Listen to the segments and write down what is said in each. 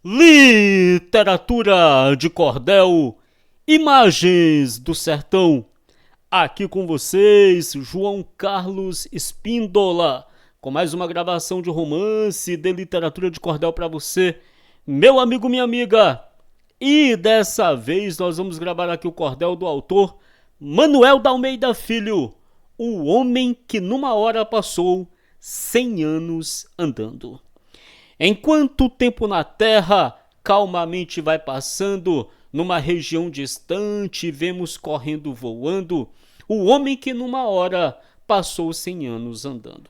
Literatura de cordel, imagens do sertão. Aqui com vocês, João Carlos Espíndola, com mais uma gravação de romance de literatura de cordel para você, meu amigo, minha amiga. E dessa vez nós vamos gravar aqui o cordel do autor Manuel da Almeida Filho, o homem que numa hora passou 100 anos andando. Enquanto o tempo na terra calmamente vai passando, numa região distante vemos correndo voando o homem que numa hora passou 100 anos andando.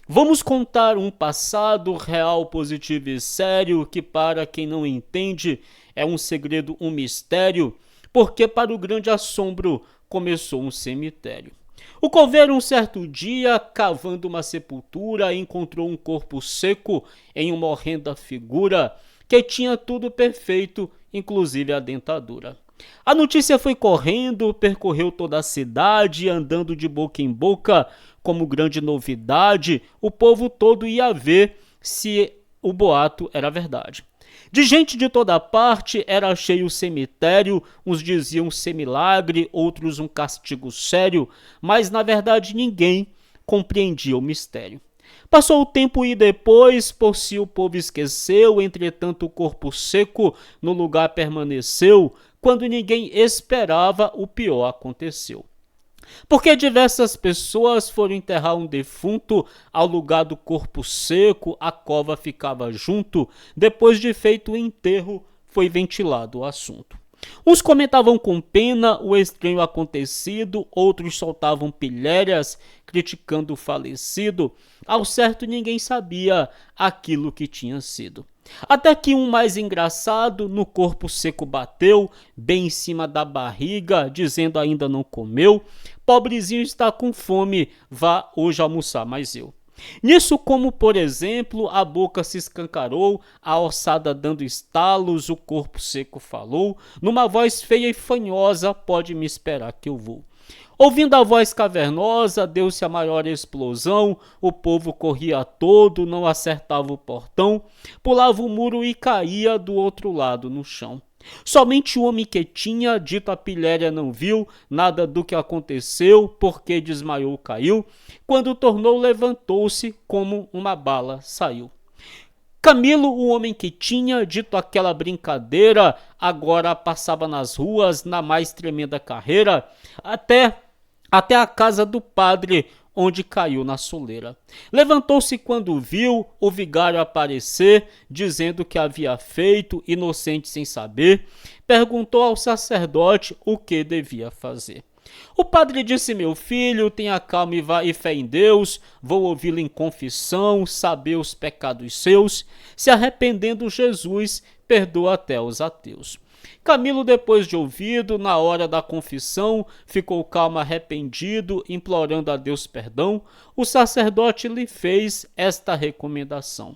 Vamos contar um passado real, positivo e sério, que para quem não entende é um segredo, um mistério, porque para o grande assombro começou um cemitério. O coveiro um certo dia, cavando uma sepultura, encontrou um corpo seco em uma horrenda figura que tinha tudo perfeito, inclusive a dentadura. A notícia foi correndo, percorreu toda a cidade, andando de boca em boca, como grande novidade, o povo todo ia ver se o boato era verdade. De gente de toda parte era cheio o cemitério, uns diziam ser milagre, outros um castigo sério, mas na verdade ninguém compreendia o mistério. Passou o tempo e depois, por si o povo esqueceu, entretanto o corpo seco no lugar permaneceu, quando ninguém esperava o pior aconteceu. Porque diversas pessoas foram enterrar um defunto, ao lugar do corpo seco, a cova ficava junto, depois de feito o enterro, foi ventilado o assunto. Uns comentavam com pena o estranho acontecido, outros soltavam pilhérias, criticando o falecido, ao certo ninguém sabia aquilo que tinha sido. Até que um mais engraçado no corpo seco bateu, bem em cima da barriga, dizendo ainda não comeu, pobrezinho está com fome, vá hoje almoçar mais eu. Nisso, como por exemplo, a boca se escancarou, a ossada dando estalos, o corpo seco falou, numa voz feia e fanhosa, pode me esperar que eu vou. Ouvindo a voz cavernosa, deu-se a maior explosão, o povo corria todo, não acertava o portão, pulava o muro e caía do outro lado no chão. Somente o homem que tinha dito a pilhéria não viu nada do que aconteceu, porque desmaiou, caiu, quando tornou levantou-se como uma bala saiu. Camilo, o homem que tinha dito aquela brincadeira, agora passava nas ruas na mais tremenda carreira, até a casa do padre, onde caiu na soleira. Levantou-se quando viu o vigário aparecer, dizendo que havia feito, inocente sem saber, perguntou ao sacerdote o que devia fazer. O padre disse: meu filho, tenha calma e fé em Deus, vou ouvi-lo em confissão, saber os pecados seus, se arrependendo Jesus, perdoa até os ateus. Camilo, depois de ouvido, na hora da confissão, ficou calmo, arrependido, implorando a Deus perdão. O sacerdote lhe fez esta recomendação: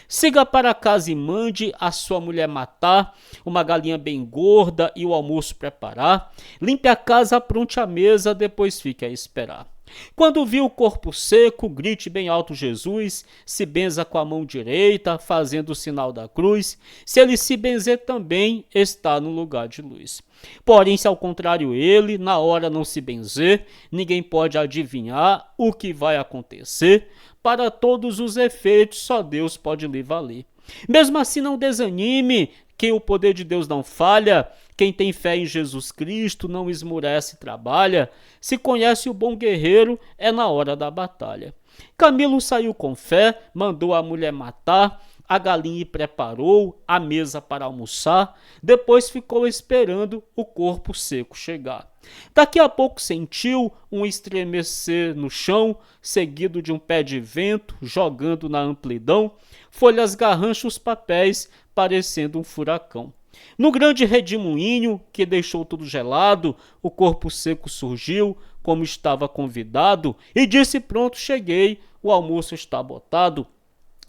siga para casa e mande a sua mulher matar, uma galinha bem gorda e o almoço preparar. Limpe a casa, apronte a mesa, depois fique a esperar. Quando viu o corpo seco, grite bem alto Jesus, se benza com a mão direita, fazendo o sinal da cruz. Se ele se benzer também, está no lugar de luz. Porém, se ao contrário ele, na hora não se benzer, ninguém pode adivinhar o que vai acontecer. Para todos os efeitos, só Deus pode lhe valer. Mesmo assim, não desanime, que o poder de Deus não falha. Quem tem fé em Jesus Cristo não esmurece e trabalha. Se conhece o bom guerreiro, é na hora da batalha. Camilo saiu com fé, mandou a mulher matar, a galinha preparou a mesa para almoçar, depois ficou esperando o corpo seco chegar. Daqui a pouco sentiu um estremecer no chão, seguido de um pé de vento jogando na amplidão, folhas garrancham os papéis, parecendo um furacão. No grande redemoinho, que deixou tudo gelado, o corpo seco surgiu, como estava convidado, e disse: pronto, cheguei, o almoço está botado.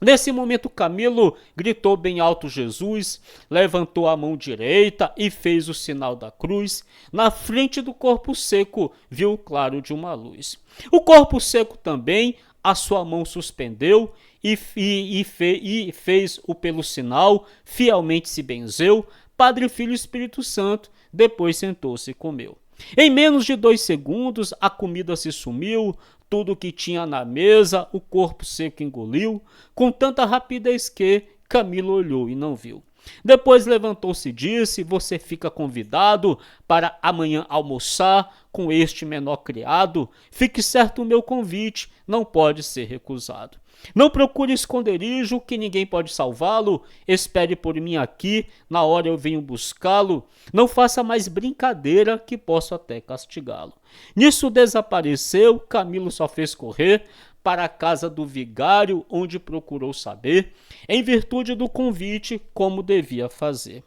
Nesse momento Camilo gritou bem alto Jesus, levantou a mão direita e fez o sinal da cruz. Na frente do corpo seco viu o claro de uma luz. O corpo seco também a sua mão suspendeu e fez-o pelo sinal, fielmente se benzeu, Padre, Filho e Espírito Santo, depois sentou-se e comeu. Em menos de 2 segundos, a comida se sumiu, tudo que tinha na mesa, o corpo seco engoliu, com tanta rapidez que Camilo olhou e não viu. Depois levantou-se e disse: você fica convidado para amanhã almoçar com este menor criado. Fique certo, o meu convite não pode ser recusado. Não procure esconderijo, que ninguém pode salvá-lo. Espere por mim aqui, na hora eu venho buscá-lo. Não faça mais brincadeira, que posso até castigá-lo. Nisso desapareceu, Camilo só fez correr para a casa do vigário, onde procurou saber, em virtude do convite, como devia fazer.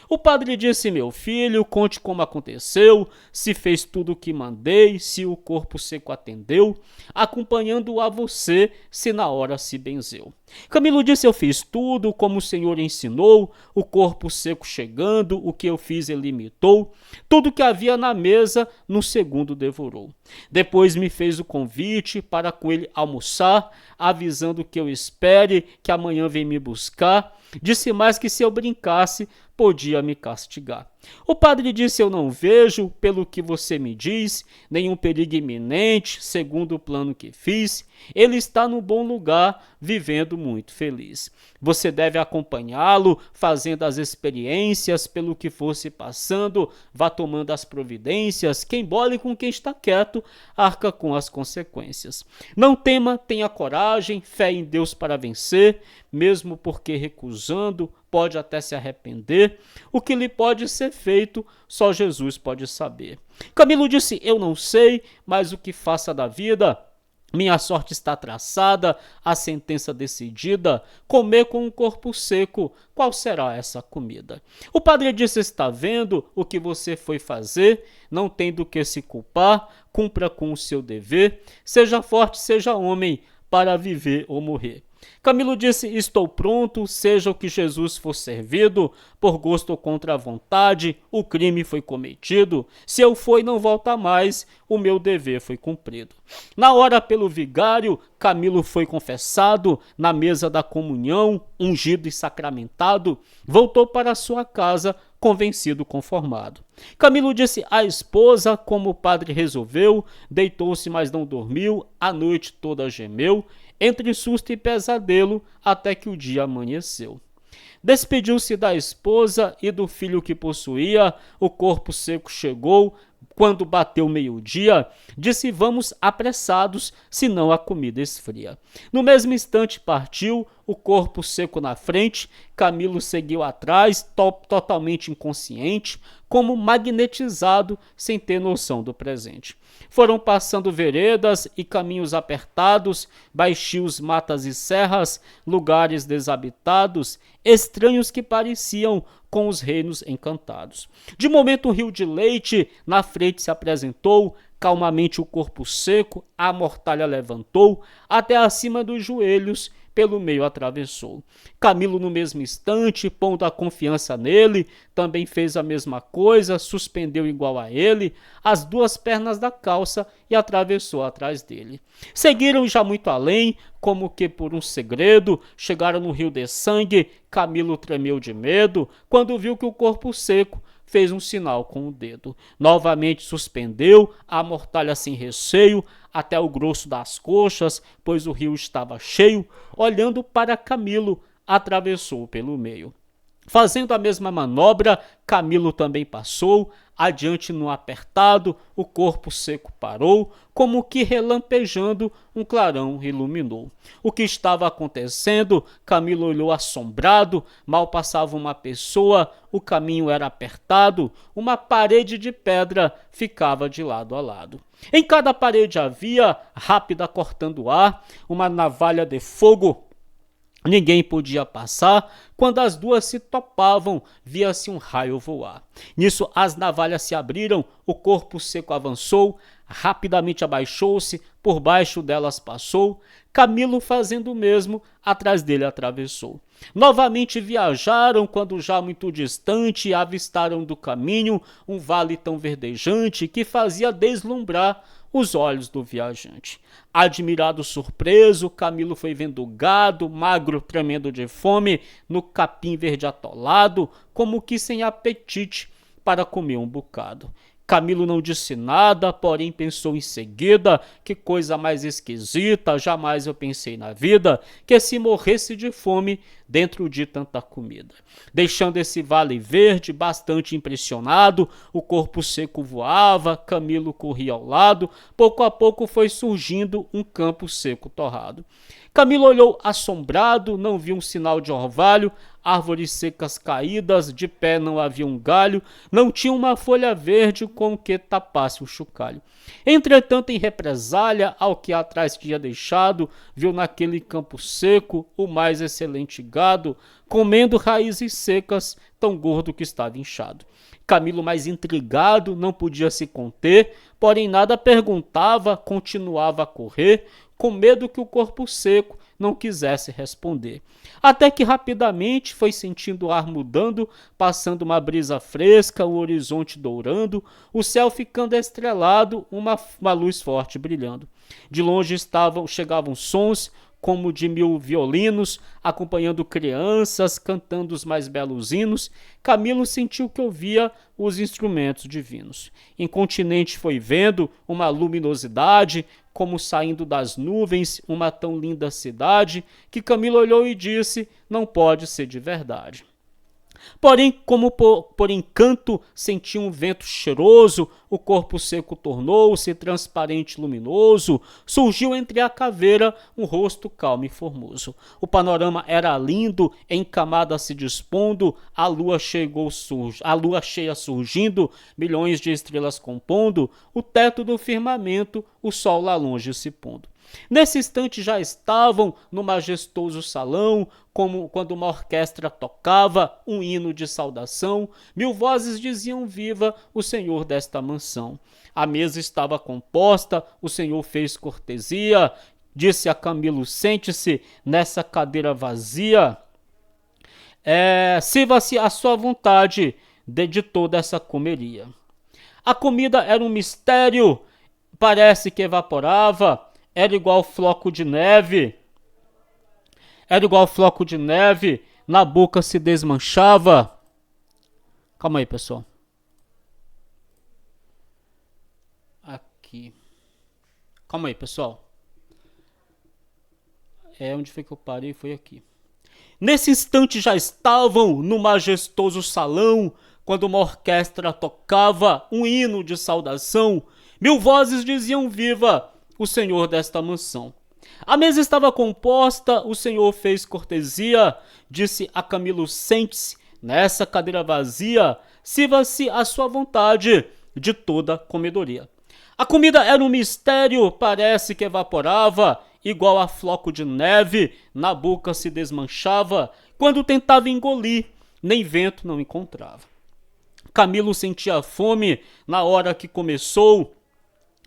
O padre disse: meu filho, conte como aconteceu, se fez tudo o que mandei, se o corpo seco atendeu, acompanhando a você, se na hora se benzeu. Camilo disse: eu fiz tudo como o Senhor ensinou, o corpo seco chegando, o que eu fiz ele imitou, tudo que havia na mesa, num segundo devorou. Depois me fez o convite para com ele almoçar, avisando que eu espere, que amanhã vem me buscar. Disse mais que se eu brincasse, podia me castigar. O padre disse: eu não vejo, pelo que você me diz, nenhum perigo iminente, segundo o plano que fiz. Ele está no bom lugar, vivendo muito feliz. Você deve acompanhá-lo, fazendo as experiências, pelo que fosse passando, vá tomando as providências. Quem bole com quem está quieto, arca com as consequências. Não tema, tenha coragem, fé em Deus para vencer, mesmo porque recusando, pode até se arrepender. O que lhe pode ser feito, só Jesus pode saber. Camilo disse: eu não sei, mas o que faça da vida, minha sorte está traçada, a sentença decidida, comer com um corpo seco, qual será essa comida? O padre disse: está vendo o que você foi fazer, não tem do que se culpar, cumpra com o seu dever, seja forte, seja homem, para viver ou morrer. Camilo disse: estou pronto, seja o que Jesus for servido, por gosto ou contra a vontade, o crime foi cometido, se eu for e não volta mais, o meu dever foi cumprido. Na hora, pelo vigário, Camilo foi confessado, na mesa da comunhão, ungido e sacramentado, voltou para sua casa, convencido, conformado. Camilo disse à esposa como o padre resolveu, deitou-se, mas não dormiu, a noite toda gemeu, entre susto e pesadelo, até que o dia amanheceu. Despediu-se da esposa e do filho que possuía, o corpo seco chegou, quando bateu meio-dia, disse: vamos apressados, senão a comida esfria. No mesmo instante partiu, o corpo seco na frente, Camilo seguiu atrás, totalmente inconsciente, como magnetizado, sem ter noção do presente. Foram passando veredas e caminhos apertados, baixios, matas e serras, lugares desabitados, estranhos que pareciam com os reinos encantados. De momento um rio de leite na frente se apresentou, calmamente o corpo seco, a mortalha levantou, até acima dos joelhos, pelo meio atravessou. Camilo, no mesmo instante, pondo a confiança nele, também fez a mesma coisa, suspendeu igual a ele as 2 pernas da calça e atravessou atrás dele. Seguiram já muito além, como que por um segredo, chegaram no rio de sangue. Camilo tremeu de medo, quando viu que o corpo seco fez um sinal com o dedo. Novamente suspendeu, a mortalha sem receio, até o grosso das coxas, pois o rio estava cheio. Olhando para Camilo, atravessou pelo meio. Fazendo a mesma manobra, Camilo também passou, adiante no apertado, o corpo seco parou, como que relampejando, um clarão iluminou. O que estava acontecendo? Camilo olhou assombrado, mal passava uma pessoa, o caminho era apertado, uma parede de pedra ficava de lado a lado. Em cada parede havia, rápida cortando o ar, uma navalha de fogo. Ninguém podia passar. Quando as 2 se topavam, via-se um raio voar. Nisso as navalhas se abriram, o corpo seco avançou, rapidamente abaixou-se, por baixo delas passou. Camilo, fazendo o mesmo, atrás dele atravessou. Novamente viajaram, quando já muito distante avistaram do caminho um vale tão verdejante que fazia deslumbrar os olhos do viajante. Admirado, surpreso, Camilo foi vendo o gado, magro, tremendo de fome, no capim verde atolado, como que sem apetite para comer um bocado. Camilo não disse nada, porém pensou em seguida: que coisa mais esquisita, jamais eu pensei na vida, que se morresse de fome dentro de tanta comida. Deixando esse vale verde bastante impressionado, o corpo seco voava, Camilo corria ao lado, pouco a pouco foi surgindo um campo seco torrado. Camilo olhou assombrado, não viu um sinal de orvalho, árvores secas caídas, de pé não havia um galho, não tinha uma folha verde com que tapasse o chocalho. Entretanto, em represália ao que atrás tinha deixado, viu naquele campo seco o mais excelente gado, comendo raízes secas, tão gordo que estava inchado. Camilo, mais intrigado, não podia se conter, porém nada perguntava, continuava a correr, com medo que o corpo seco não quisesse responder. Até que rapidamente foi sentindo o ar mudando, passando uma brisa fresca, o horizonte dourando, o céu ficando estrelado, uma luz forte brilhando. De longe chegavam sons como de 1000 violinos, acompanhando crianças, cantando os mais belos hinos. Camilo sentiu que ouvia os instrumentos divinos. Incontinente foi vendo uma luminosidade, como saindo das nuvens, uma tão linda cidade, que Camilo olhou e disse: não pode ser de verdade. Porém, como por encanto, sentiu um vento cheiroso, o corpo seco tornou-se transparente e luminoso, surgiu entre a caveira um rosto calmo e formoso. O panorama era lindo, em camadas se dispondo, a lua cheia surgindo, milhões de estrelas compondo, o teto do firmamento, o sol lá longe se pondo. Nesse instante já estavam no majestoso salão, como quando uma orquestra tocava um hino de saudação, 1000 vozes diziam viva o senhor desta mansão. A mesa estava composta, o senhor fez cortesia, disse a Camilo: sente-se nessa cadeira vazia, sirva-se à sua vontade de toda essa comeria. A comida era um mistério, parece que evaporava, era igual floco de neve, na boca se desmanchava. Calma aí, pessoal. Aqui. Calma aí, pessoal. Onde foi que eu parei? Foi aqui. Nesse instante já estavam no majestoso salão, quando uma orquestra tocava um hino de saudação, 1000 vozes diziam viva o senhor desta mansão. A mesa estava composta, o senhor fez cortesia, disse a Camilo: sente-se nessa cadeira vazia, sirva-se à sua vontade de toda comedoria. A comida era um mistério, parece que evaporava, igual a floco de neve, na boca se desmanchava, quando tentava engolir, nem vento não encontrava. Camilo sentia fome na hora que começou,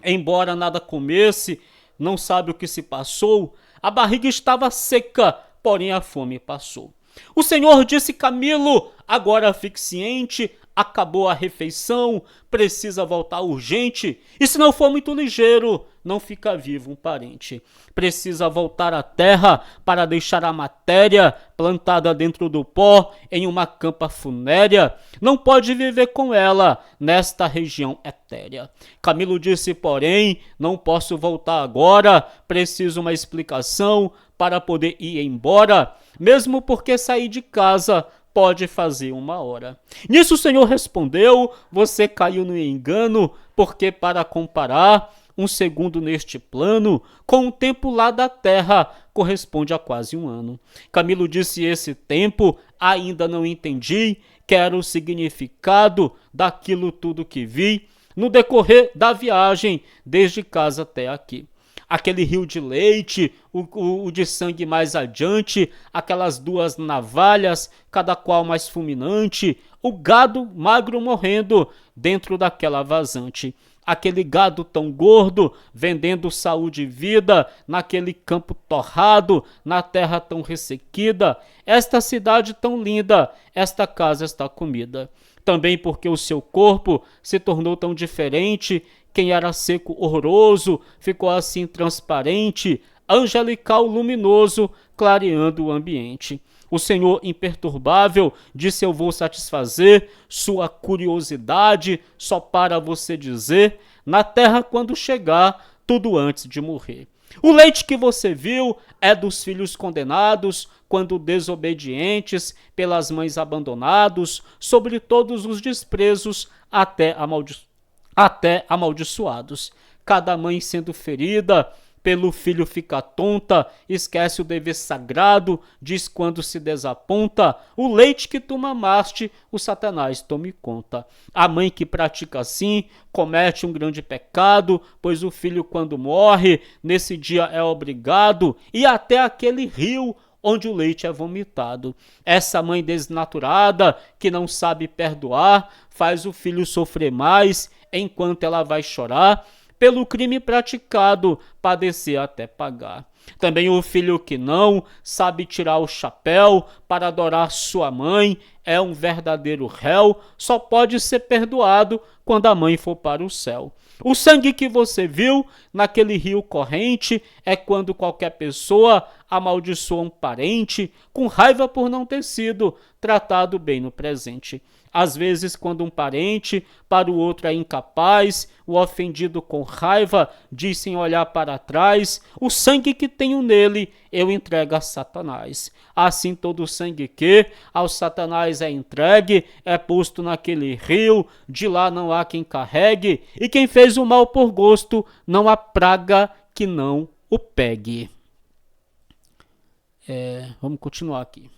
embora nada comesse, não sabe o que se passou, a barriga estava seca, porém a fome passou. O senhor disse: Camilo, agora fique ciente, acabou a refeição, precisa voltar urgente, e se não for muito ligeiro, não fica vivo um parente. Precisa voltar à terra para deixar a matéria plantada dentro do pó em uma campa funérea. Não pode viver com ela nesta região etérea. Camilo disse, porém, não posso voltar agora, preciso uma explicação para poder ir embora, mesmo porque sair de casa pode fazer 1 hora. Nisso o senhor respondeu: você caiu no engano, porque para comparar um segundo neste plano com o tempo lá da terra corresponde a quase 1 ano. Camilo disse: esse tempo ainda não entendi, quero o significado daquilo tudo que vi no decorrer da viagem desde casa até aqui. Aquele rio de leite, o de sangue mais adiante, aquelas 2 navalhas, cada qual mais fulminante, o gado magro morrendo dentro daquela vazante. aquele gado tão gordo, vendendo saúde e vida, naquele campo torrado, na terra tão ressequida, esta cidade tão linda, esta casa está comida. Também porque o seu corpo se tornou tão diferente, quem era seco horroroso ficou assim transparente, angelical luminoso, clareando o ambiente. O Senhor imperturbável disse: eu vou satisfazer sua curiosidade só para você dizer, na terra quando chegar, tudo antes de morrer. O leite que você viu é dos filhos condenados, quando desobedientes, pelas mães abandonados, sobre todos os desprezos, até amaldiçoados. Cada mãe sendo ferida, pelo filho fica tonta, esquece o dever sagrado, diz quando se desaponta, o leite que tu mamaste, o Satanás tome conta. A mãe que pratica assim, comete um grande pecado, pois o filho quando morre, nesse dia é obrigado, e até aquele rio onde o leite é vomitado. Essa mãe desnaturada, que não sabe perdoar, faz o filho sofrer mais, enquanto ela vai chorar, pelo crime praticado, padecer até pagar. Também o filho que não sabe tirar o chapéu para adorar sua mãe é um verdadeiro réu, só pode ser perdoado quando a mãe for para o céu. O sangue que você viu naquele rio corrente é quando qualquer pessoa amaldiçoa um parente com raiva por não ter sido tratado bem no presente. Às vezes, quando um parente para o outro é incapaz, o ofendido com raiva diz sem olhar para trás: o sangue que tenho nele eu entrego a Satanás. Assim todo o sangue que ao Satanás é entregue é posto naquele rio, de lá não há quem carregue, e quem fez o mal por gosto, não há praga que não o pegue. Vamos continuar aqui.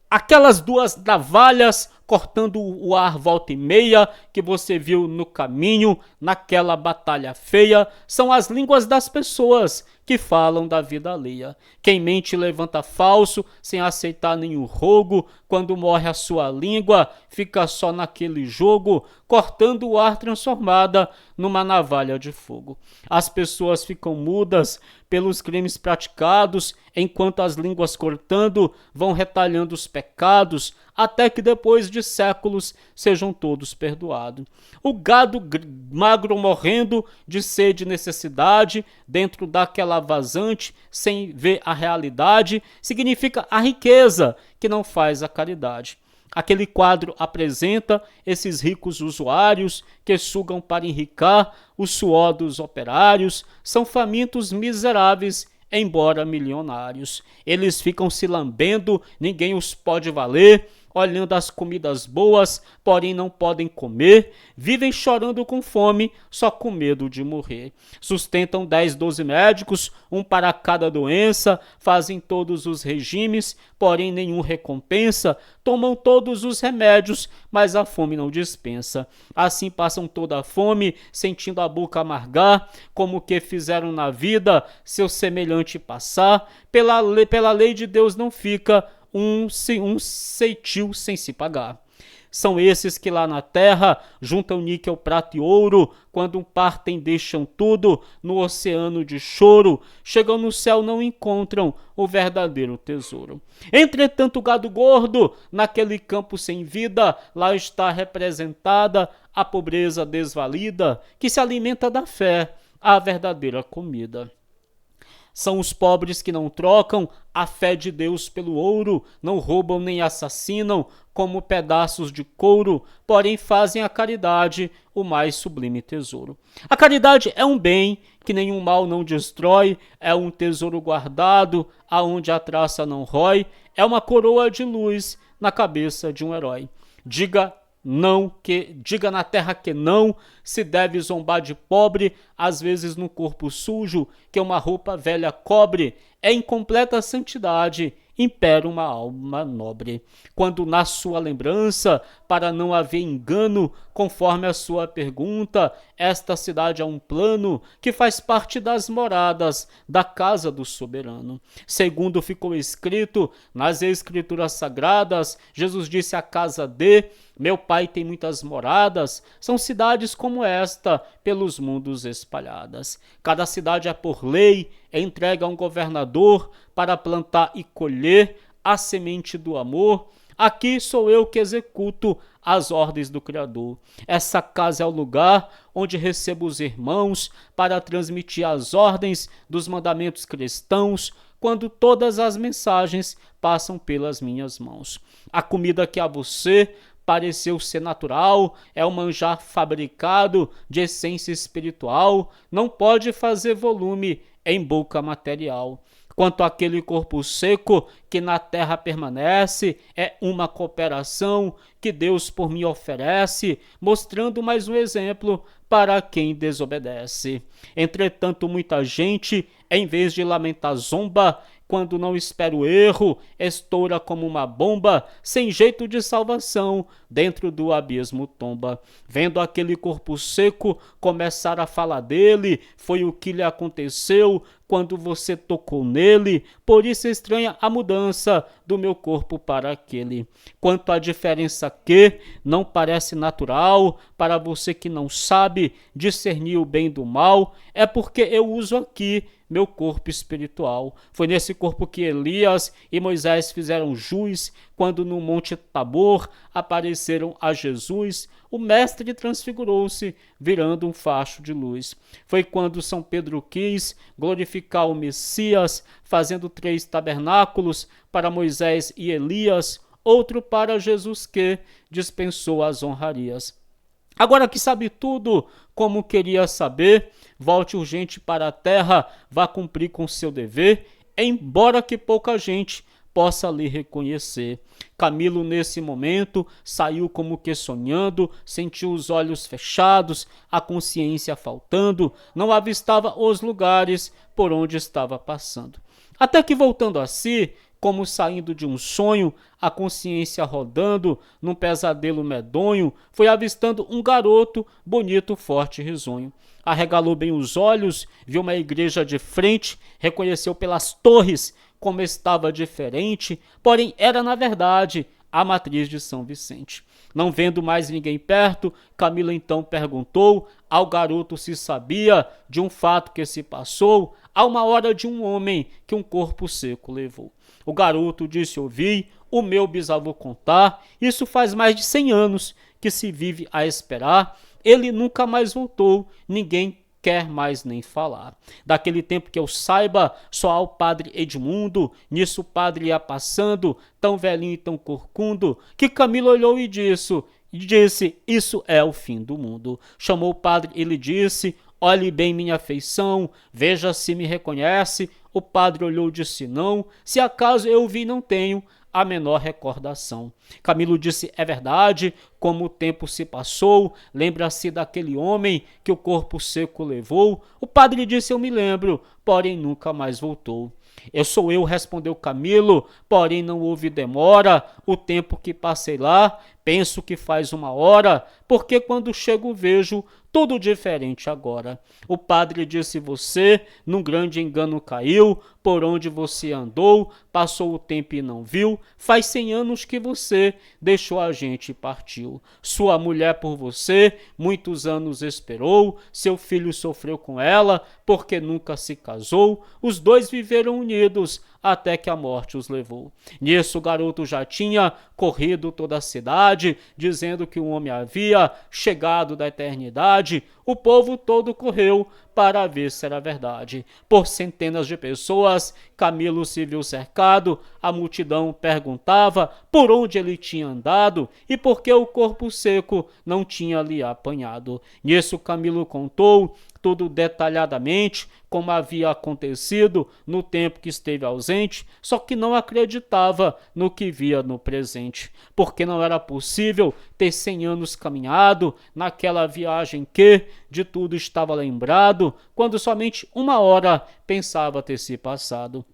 Aquelas duas navalhas cortando o ar volta e meia que você viu no caminho, naquela batalha feia, são as línguas das pessoas que falam da vida alheia. Quem mente levanta falso, sem aceitar nenhum rogo, quando morre a sua língua, fica só naquele jogo, cortando o ar transformada numa navalha de fogo. As pessoas ficam mudas pelos crimes praticados, enquanto as línguas cortando vão retalhando os pecados, até que depois de séculos sejam todos perdoados. O gado magro morrendo de sede e necessidade, dentro daquela vazante, sem ver a realidade, significa a riqueza que não faz a caridade. Aquele quadro apresenta esses ricos usuários que sugam para enricar o suor dos operários, são famintos miseráveis, embora milionários. Eles ficam se lambendo, ninguém os pode valer, olhando as comidas boas, porém não podem comer, vivem chorando com fome, só com medo de morrer. Sustentam 10, 12 médicos, um para cada doença, fazem todos os regimes, porém nenhum recompensa, tomam todos os remédios, mas a fome não dispensa. Assim passam toda a fome, sentindo a boca amargar, como que fizeram na vida seu semelhante passar, pela lei de Deus não fica um ceitil sem se pagar. São esses que lá na terra juntam níquel, prata e ouro, quando partem deixam tudo no oceano de choro, chegam no céu não encontram o verdadeiro tesouro. Entretanto o gado gordo, naquele campo sem vida, lá está representada a pobreza desvalida, que se alimenta da fé, a verdadeira comida. São os pobres que não trocam a fé de Deus pelo ouro, não roubam nem assassinam como pedaços de couro, porém fazem a caridade o mais sublime tesouro. A caridade é um bem que nenhum mal não destrói, é um tesouro guardado aonde a traça não rói, é uma coroa de luz na cabeça de um herói. Diga na terra que não se deve zombar de pobre, às vezes no corpo sujo que uma roupa velha cobre, é incompleta santidade impera uma alma nobre. Quando na sua lembrança, para não haver engano, conforme a sua pergunta, esta cidade é um plano que faz parte das moradas da casa do soberano. Segundo ficou escrito nas escrituras sagradas, Jesus disse: a casa de meu pai tem muitas moradas. São cidades como esta pelos mundos espalhadas. Cada cidade é por lei entregue a um governador para plantar e colher a semente do amor. Aqui sou eu que executo as ordens do Criador. Essa casa é o lugar onde recebo os irmãos para transmitir as ordens dos mandamentos cristãos, quando todas as mensagens passam pelas minhas mãos. A comida que a você pareceu ser natural, é um manjar fabricado de essência espiritual, não pode fazer volume em boca material. Quanto àquele corpo seco que na terra permanece, é uma cooperação que Deus por mim oferece, mostrando mais um exemplo para quem desobedece. Entretanto, muita gente, em vez de lamentar zomba, quando não espera o erro, estoura como uma bomba, sem jeito de salvação, dentro do abismo tomba. Vendo aquele corpo seco começar a falar dele, foi o que lhe aconteceu quando você tocou nele, por isso estranha a mudança do meu corpo para aquele. Quanto à diferença que não parece natural, para você que não sabe discernir o bem do mal, é porque eu uso aqui meu corpo espiritual. Foi nesse corpo que Elias e Moisés fizeram jus, quando no Monte Tabor apareceram a Jesus. O mestre transfigurou-se, virando um facho de luz. Foi quando São Pedro quis glorificar o Messias, fazendo 3 tabernáculos para Moisés e Elias, outro para Jesus, que dispensou as honrarias. Agora que sabe tudo, como queria saber, volte urgente para a terra, vá cumprir com seu dever, embora que pouca gente possa lhe reconhecer. Camilo, nesse momento, saiu como que sonhando, sentiu os olhos fechados, a consciência faltando, não avistava os lugares por onde estava passando. Até que, voltando a si, como saindo de um sonho, a consciência rodando num pesadelo medonho, foi avistando um garoto bonito, forte e risonho. Arregalou bem os olhos, viu uma igreja de frente, reconheceu pelas torres como estava diferente, porém era na verdade a matriz de São Vicente. Não vendo mais ninguém perto, Camilo então perguntou ao garoto se sabia de um fato que se passou a uma hora de um homem que um corpo seco levou. O garoto disse ouvir o meu bisavô contar, isso faz mais de 100 anos que se vive a esperar, ele nunca mais voltou, ninguém quer mais nem falar. Daquele tempo que eu saiba, só há o padre Edmundo, nisso o padre ia passando, tão velhinho e tão corcundo, que Camilo olhou e disse, isso é o fim do mundo. Chamou o padre e lhe disse, olhe bem minha feição, veja se me reconhece. O padre olhou e disse não, se acaso eu vi não tenho a menor recordação. Camilo disse, é verdade, como o tempo se passou, lembra-se daquele homem que o corpo seco levou? O padre disse, eu me lembro, porém nunca mais voltou. Sou eu, respondeu Camilo, porém não houve demora, o tempo que passei lá, penso que faz uma hora, porque quando chego vejo tudo diferente agora. O padre disse, você num grande engano caiu, por onde você andou, passou o tempo e não viu, faz 100 anos que você deixou a gente e partiu. Sua mulher por você muitos anos esperou, seu filho sofreu com ela, porque nunca se casou, os dois viveram unidos, até que a morte os levou. Nisso o garoto já tinha corrido toda a cidade, dizendo que um homem havia chegado da eternidade. O povo todo correu para ver se era verdade. Por centenas de pessoas, Camilo se viu cercado, a multidão perguntava por onde ele tinha andado e por que o corpo seco não tinha lhe apanhado. Nisso Camilo contou tudo detalhadamente, como havia acontecido no tempo que esteve ausente, só que não acreditava no que via no presente, porque não era possível ter 100 anos caminhado naquela viagem que de tudo estava lembrado, quando somente uma hora pensava ter se passado.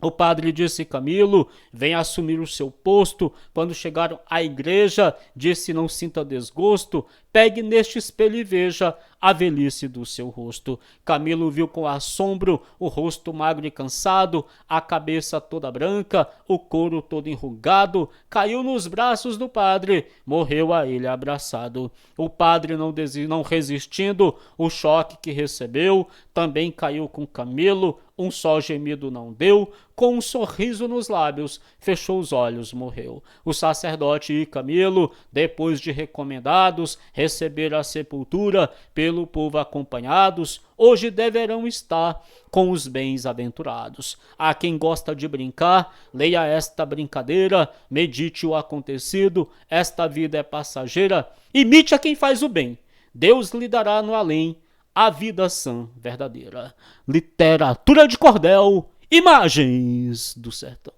O padre disse: Camilo, vem assumir o seu posto. Quando chegaram à igreja, disse: não sinta desgosto, pegue neste espelho e veja a velhice do seu rosto. Camilo viu com assombro o rosto magro e cansado, a cabeça toda branca, o couro todo enrugado, caiu nos braços do padre, morreu a ele abraçado. O padre, não resistindo o choque que recebeu, também caiu com Camilo, um só gemido não deu, com um sorriso nos lábios, fechou os olhos, morreu. O sacerdote e Camilo, depois de recomendados, receberam a sepultura pelo povo acompanhados, hoje deverão estar com os bens-aventurados. A quem gosta de brincar, leia esta brincadeira, medite o acontecido, esta vida é passageira, imite a quem faz o bem, Deus lhe dará no além a vida sã verdadeira. Literatura de cordel, imagens do sertão.